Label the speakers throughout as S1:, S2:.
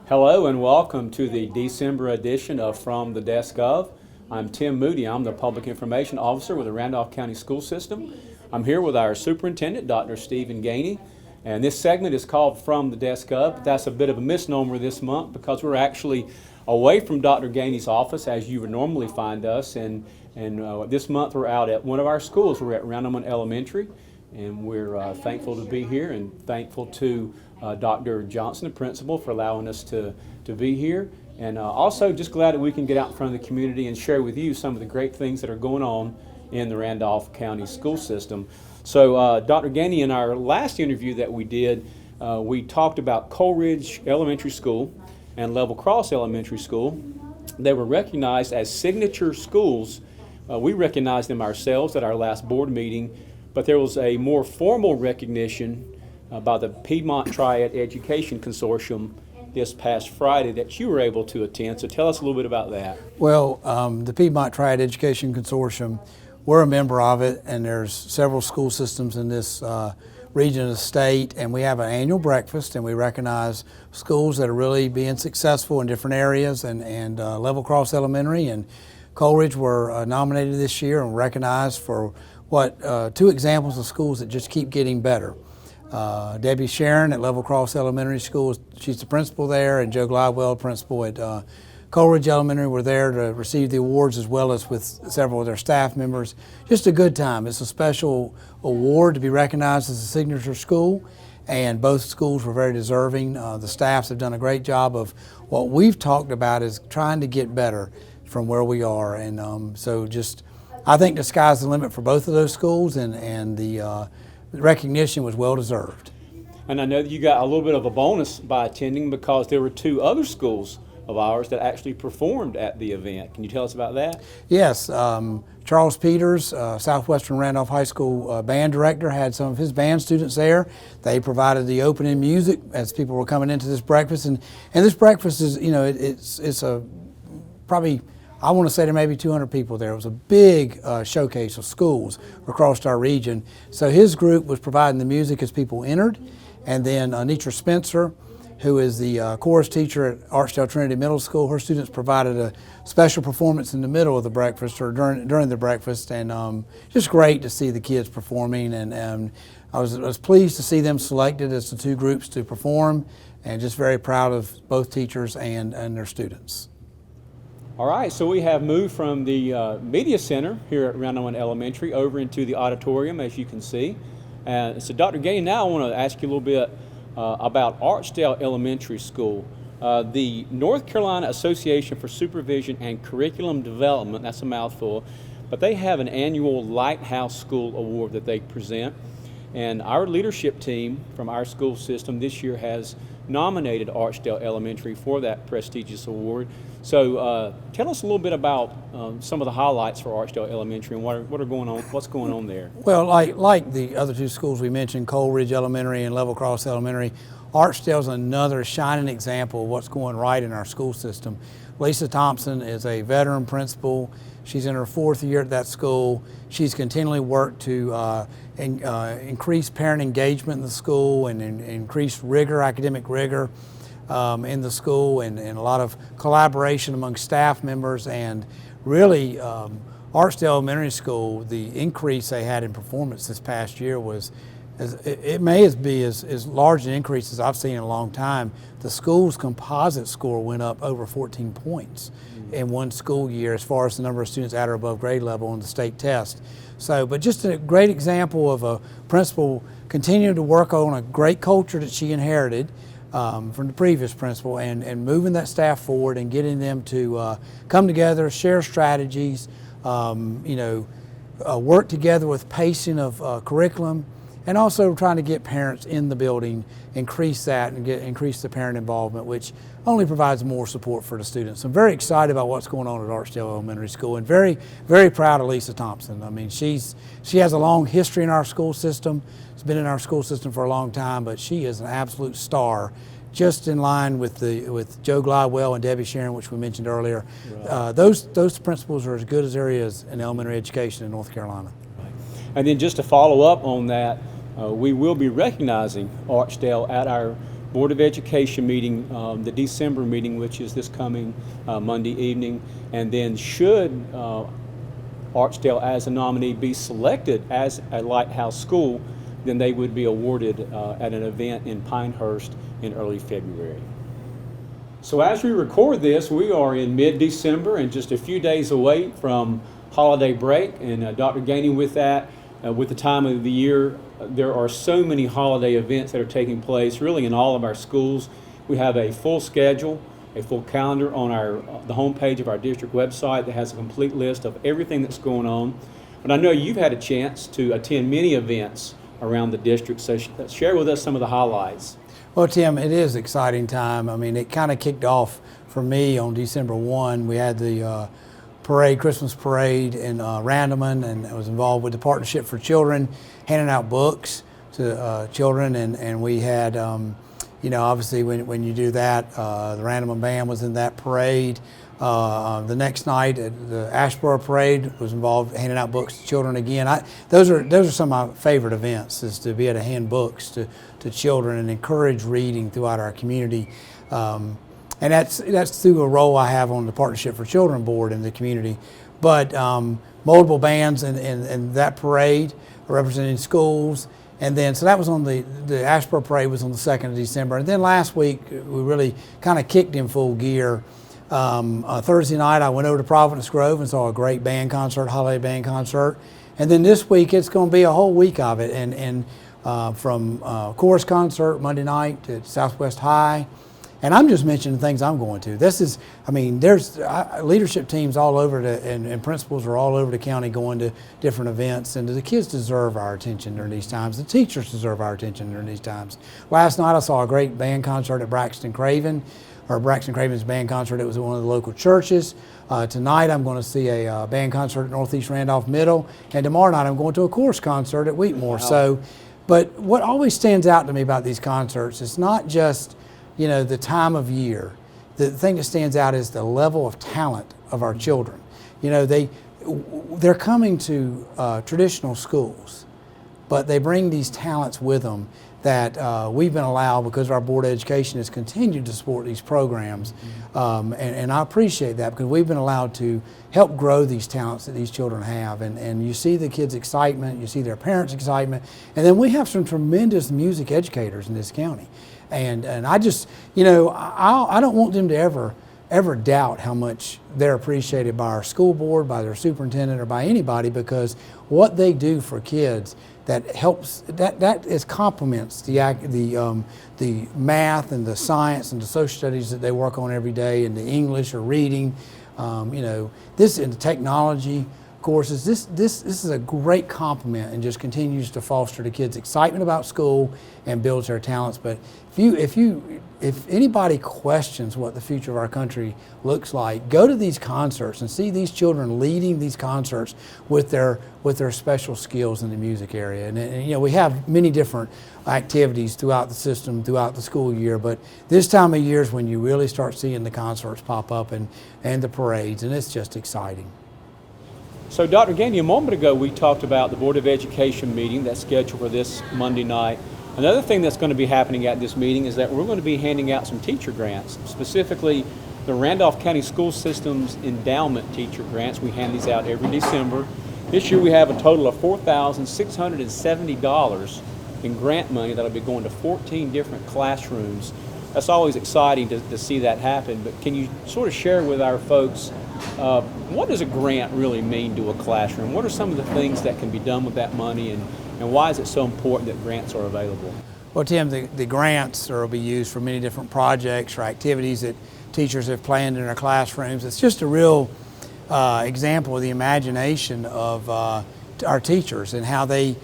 S1: Hello and welcome to the December edition of From the Desk of. I'm Tim Moody. I'm the Public Information Officer with the Randolph County School System. I'm here with our Superintendent, Dr. Stephen Gainey, and this segment is called From the Desk of. That's a bit of a misnomer this month because we're actually away from Dr. Gainey's office as you would normally find us, and this month we're out at one of our schools. We're at Randolph Elementary, and we're thankful to be here and thankful to Dr. Johnson, the principal, for allowing us to be here, and also just glad that we can get out in front of the community and share with you some of the great things that are going on in the Randolph County School System. So Dr. Gainey, in our last interview that we did, we talked about Coleridge Elementary School and Level Cross Elementary School. They were recognized as signature schools. We recognized them ourselves at our last board meeting, but there was a more formal recognition by the Piedmont Triad Education Consortium this past Friday that you were able to attend. So tell us a little bit about that.
S2: Well, the Piedmont Triad Education Consortium, we're a member of it, and there's several school systems in this region of the state, and we have an annual breakfast, and we recognize schools that are really being successful in different areas, and Level Cross Elementary and Coleridge were nominated this year and recognized for two examples of schools that just keep getting better. Debbie Sharon at Level Cross Elementary School, she's the principal there, and Joe Glidewell, principal at Coleridge Elementary, were there to receive the awards as well as with several of their staff members. Just a good time. It's a special award to be recognized as a signature school, and both schools were very deserving. The staffs have done a great job of what we've talked about is trying to get better from where we are, and so just I think the sky's the limit for both of those schools, and the recognition was well deserved.
S1: And I know that you got a little bit of a bonus by attending because there were two other schools of ours that actually performed at the event. Can you tell us about that?
S2: Yes, Charles Peters, Southwestern Randolph High School band director, had some of his band students there. They provided the opening music as people were coming into this breakfast, and this breakfast is, you know, it's a probably, I want to say there may be 200 people there. It was a big showcase of schools across our region. So his group was providing the music as people entered, and then Anitra Spencer, who is the chorus teacher at Archdale Trinity Middle School, her students provided a special performance in the middle of the breakfast or during the breakfast, and just great to see the kids performing, and I was pleased to see them selected as the two groups to perform, and just very proud of both teachers and their students.
S1: All right, so we have moved from the Media Center here at Randolph Elementary over into the auditorium, as you can see. So Dr. Gainey, now I want to ask you a little bit about Archdale Elementary School. The North Carolina Association for Supervision and Curriculum Development, that's a mouthful, but they have an annual Lighthouse School Award that they present. And our leadership team from our school system this year has nominated Archdale Elementary for that prestigious award. So tell us a little bit about some of the highlights for Archdale Elementary and what's going on there.
S2: Well, like the other two schools we mentioned, Coleridge Elementary and Level Cross Elementary, Archdale's another shining example of what's going right in our school system. Lisa Thompson is a veteran principal. She's in her 4th year at that school. She's continually worked to increase parent engagement in the school and increase rigor, academic rigor in the school, and a lot of collaboration among staff members. And really, Archdale Elementary School, the increase they had in performance this past year was, it may be as large an increase as I've seen in a long time. The school's composite score went up over 14 points in one school year as far as the number of students at or above grade level on the state test. So, but just a great example of a principal continuing to work on a great culture that she inherited from the previous principal, and moving that staff forward and getting them to come together, share strategies, work together with pacing of curriculum, and also trying to get parents in the building, increase that, and increase the parent involvement, which only provides more support for the students. I'm very excited about what's going on at Archdale Elementary School, and very, very proud of Lisa Thompson. I mean, she has a long history in our school system. She's been in our school system for a long time, but she is an absolute star just in line with Joe Glidewell and Debbie Sharon, which we mentioned earlier.
S1: Right.
S2: Those principals are as good as there is in elementary education in North Carolina.
S1: Right. And then just to follow up on that, we will be recognizing Archdale at our Board of Education meeting, the December meeting, which is this coming Monday evening. And then should Archdale as a nominee be selected as a lighthouse school, then they would be awarded at an event in Pinehurst in early February. So as we record this, we are in mid-December and just a few days away from holiday break. And Dr. Gainey, with that, with the time of the year, there are so many holiday events that are taking place really in all of our schools. We have a full schedule, a full calendar on the homepage of our district website that has a complete list of everything that's going on. But I know you've had a chance to attend many events around the district, so share with us some of the highlights.
S2: Well, Tim, it is an exciting time. I mean, it kind of kicked off for me on December 1. We had the Christmas parade in Randleman, and I was involved with the Partnership for Children, handing out books to children, and we had, you know, obviously when you do that, the Randleman band was in that parade. The next night, the Ashboro Parade was involved handing out books to children again. Those are some of my favorite events, is to be able to hand books to children and encourage reading throughout our community. And that's through a role I have on the Partnership for Children board in the community. But multiple bands in that parade representing schools. And then, so that was on the Ashboro Parade was on the 2nd of December. And then last week, we really kind of kicked in full gear. Thursday night, I went over to Providence Grove and saw a great band concert, holiday band concert. And then this week, it's going to be a whole week of it. And from chorus concert Monday night at Southwest High. And I'm just mentioning things I'm going to. This is, I mean, there's leadership teams all over and principals are all over the county going to different events. And the kids deserve our attention during these times. The teachers deserve our attention during these times. Last night, I saw a great band concert at Braxton Craven's band concert. It was at one of the local churches. Tonight I'm going to see a band concert at Northeast Randolph Middle, and tomorrow night I'm going to a chorus concert at Wheatmore.
S1: Wow.
S2: So, but what always stands out to me about these concerts is not just, you know, the time of year. The thing that stands out is the level of talent of our children. You know, they're coming to traditional schools, but they bring these talents with them that we've been allowed, because our Board of Education has continued to support these programs. And I appreciate that, because we've been allowed to help grow these talents that these children have. And you see the kids' excitement, you see their parents' excitement, and then we have some tremendous music educators in this county. And I just, you know, I don't want them to ever doubt how much they're appreciated by our school board, by their superintendent, or by anybody, because what they do for kids, that helps, that is complements the math and the science and the social studies that they work on every day, and the English or reading, you know, this and the technology courses. This is a great complement and just continues to foster the kids' excitement about school and builds their talents. But if anybody questions what the future of our country looks like, go to these concerts and see these children leading these concerts with their special skills in the music area. And you know, we have many different activities throughout the system, throughout the school year, but this time of year is when you really start seeing the concerts pop up and the parades, and it's just exciting.
S1: So Dr. Gainey, a moment ago we talked about the Board of Education meeting that's scheduled for this Monday night. Another thing that's going to be happening at this meeting is that we're going to be handing out some teacher grants, specifically the Randolph County School System's endowment teacher grants. We hand these out every December. This year we have a total of $4,670 in grant money that'll be going to 14 different classrooms. That's always exciting to see that happen, but can you sort of share with our folks what does a grant really mean to a classroom? What are some of the things that can be done with that money, and why is it so important that grants are available?
S2: Well, Tim, the grants will be used for many different projects or activities that teachers have planned in their classrooms. It's just a real example of the imagination of our teachers and how they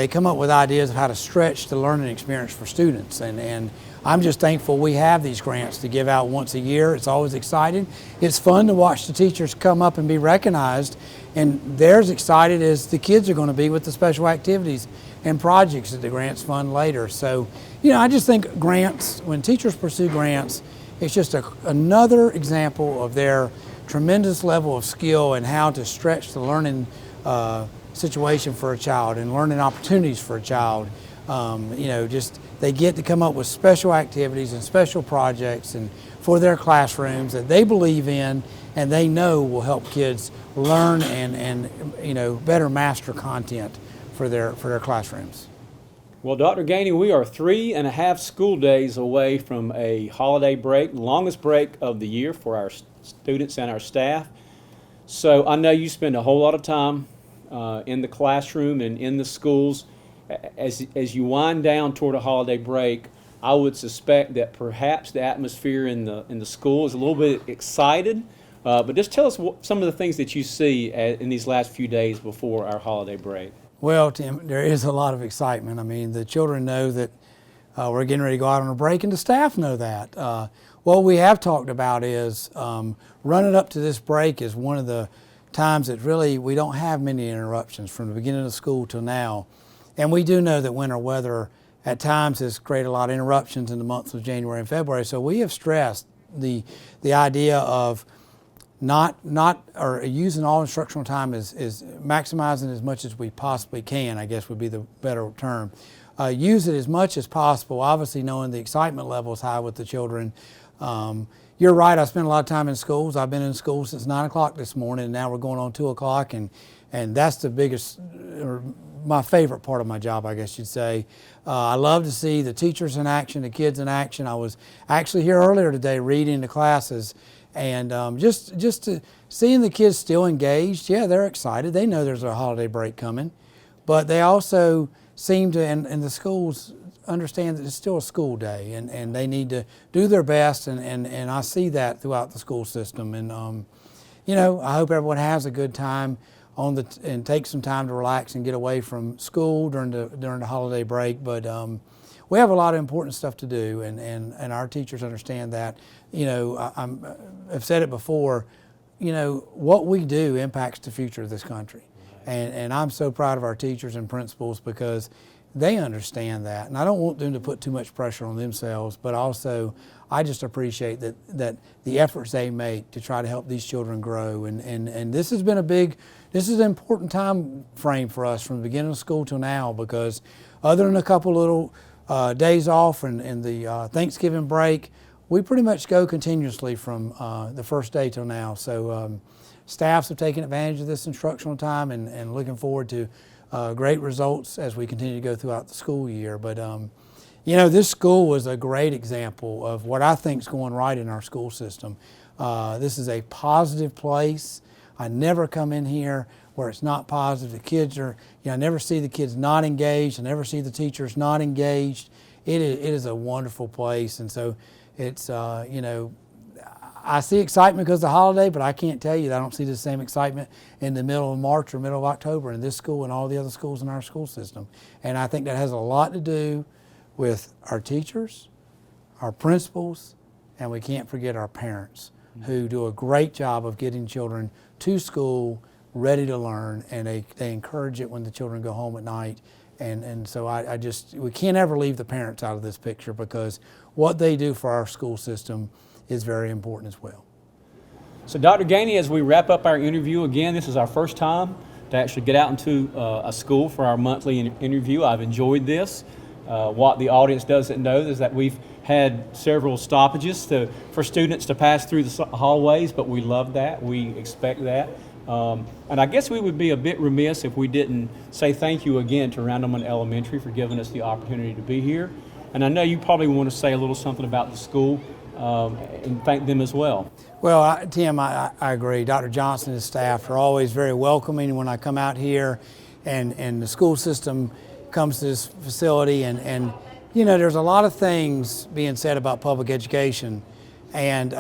S2: come up with ideas of how to stretch the learning experience for students. And I'm just thankful we have these grants to give out once a year. It's always exciting. It's fun to watch the teachers come up and be recognized And they're as excited as the kids are going to be with the special activities and projects that the grants fund later. So, I just think grants, when teachers pursue grants, it's just another example of their tremendous level of skill and how to stretch the learning situation for a child and learning opportunities for a child. Just they get to come up with special activities and special projects and for their classrooms that they believe in and they know will help kids learn and better master content for their classrooms.
S1: Well, Dr. Gainey, we are 3.5 school days away from a holiday break, the longest break of the year for our students and our staff. So I know you spend a whole lot of time in the classroom and in the schools. As you wind down toward a holiday break, I would suspect that perhaps the atmosphere in the school is a little bit excited. But just tell us some of the things that you see in these last few days before our holiday break.
S2: Well, Tim, there is a lot of excitement. I mean, the children know that we're getting ready to go out on a break, and the staff know that. What we have talked about is running up to this break is one of the times that really we don't have many interruptions from the beginning of school till now. And we do know that winter weather at times has created a lot of interruptions in the months of January and February. So we have stressed the idea of not using all instructional time is maximizing as much as we possibly can, I guess would be the better term. Use it as much as possible, obviously knowing the excitement level is high with the children. You're right, I spend a lot of time in schools. I've been in school since 9 o'clock this morning, and now we're going on 2 o'clock, and that's the biggest, or my favorite part of my job, I guess you'd say. I love to see the teachers in action, the kids in action. I was actually here earlier today reading the classes, and just to seeing the kids still engaged. Yeah, they're excited. They know there's a holiday break coming, but they also seem to, in the schools, understand that it's still a school day, and they need to do their best, and I see that throughout the school system. And I hope everyone has a good time and take some time to relax and get away from school during the holiday break. But we have a lot of important stuff to do, and our teachers understand that. I've said it before, what we do impacts the future of this country. And I'm so proud of our teachers and principals because they understand that. And I don't want them to put too much pressure on themselves, but also I just appreciate that the efforts they make to try to help these children grow. And this has been this is an important time frame for us from the beginning of school till now, because other than a couple little days off and the Thanksgiving break, we pretty much go continuously from the first day till now. So staffs have taken advantage of this instructional time and looking forward to great results as we continue to go throughout the school year. But this school was a great example of what I think is going right in our school system. This is a positive place. I never come in here where it's not positive. The kids are, I never see the kids not engaged. I never see the teachers not engaged. It is a wonderful place. And so it's, I see excitement because of the holiday, but I can't tell you that I don't see the same excitement in the middle of March or middle of October in this school and all the other schools in our school system. And I think that has a lot to do with our teachers, our principals, and we can't forget our parents who do a great job of getting children to school ready to learn, and they encourage it when the children go home at night. And so we can't ever leave the parents out of this picture, because what they do for our school system is very important as well.
S1: So Dr. Gainey, as we wrap up our interview, again, this is our first time to actually get out into a school for our monthly interview. I've enjoyed this. What the audience doesn't know is that we've had several stoppages for students to pass through the hallways, but we love that. We expect that. And I guess we would be a bit remiss if we didn't say thank you again to Randleman Elementary for giving us the opportunity to be here. And I know you probably want to say a little something about the school and thank them as well.
S2: Well, Tim, I agree. Dr. Johnson and his staff are always very welcoming when I come out here, and the school system comes to this facility, and there's a lot of things being said about public education, and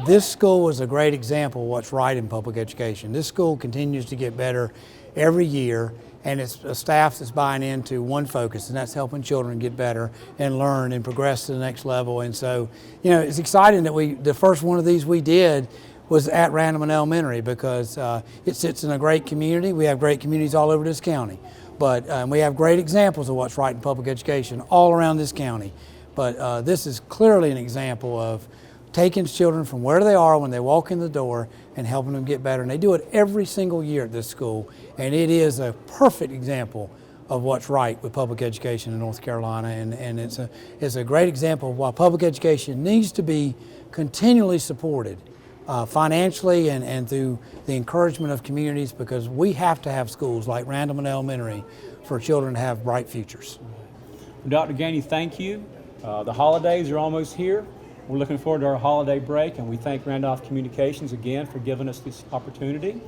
S2: this school is a great example of what's right in public education. This school continues to get better every year, and it's a staff that's buying into one focus, and that's helping children get better and learn and progress to the next level. And so, it's exciting that the first one of these we did, was at Randolph Elementary because it sits in a great community. We have great communities all over this county, but we have great examples of what's right in public education all around this county. But this is clearly an example of taking children from where they are when they walk in the door and helping them get better. And they do it every single year at this school, and it is a perfect example of what's right with public education in North Carolina, and it's a great example of why public education needs to be continually supported financially and through the encouragement of communities, because we have to have schools like Randolph Elementary for children to have bright futures.
S1: Dr. Gainey, thank you. The holidays are almost here. We're looking forward to our holiday break, and we thank Randolph Communications again for giving us this opportunity.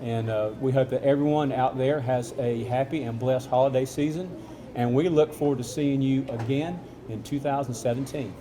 S1: And we hope that everyone out there has a happy and blessed holiday season, and we look forward to seeing you again in 2017.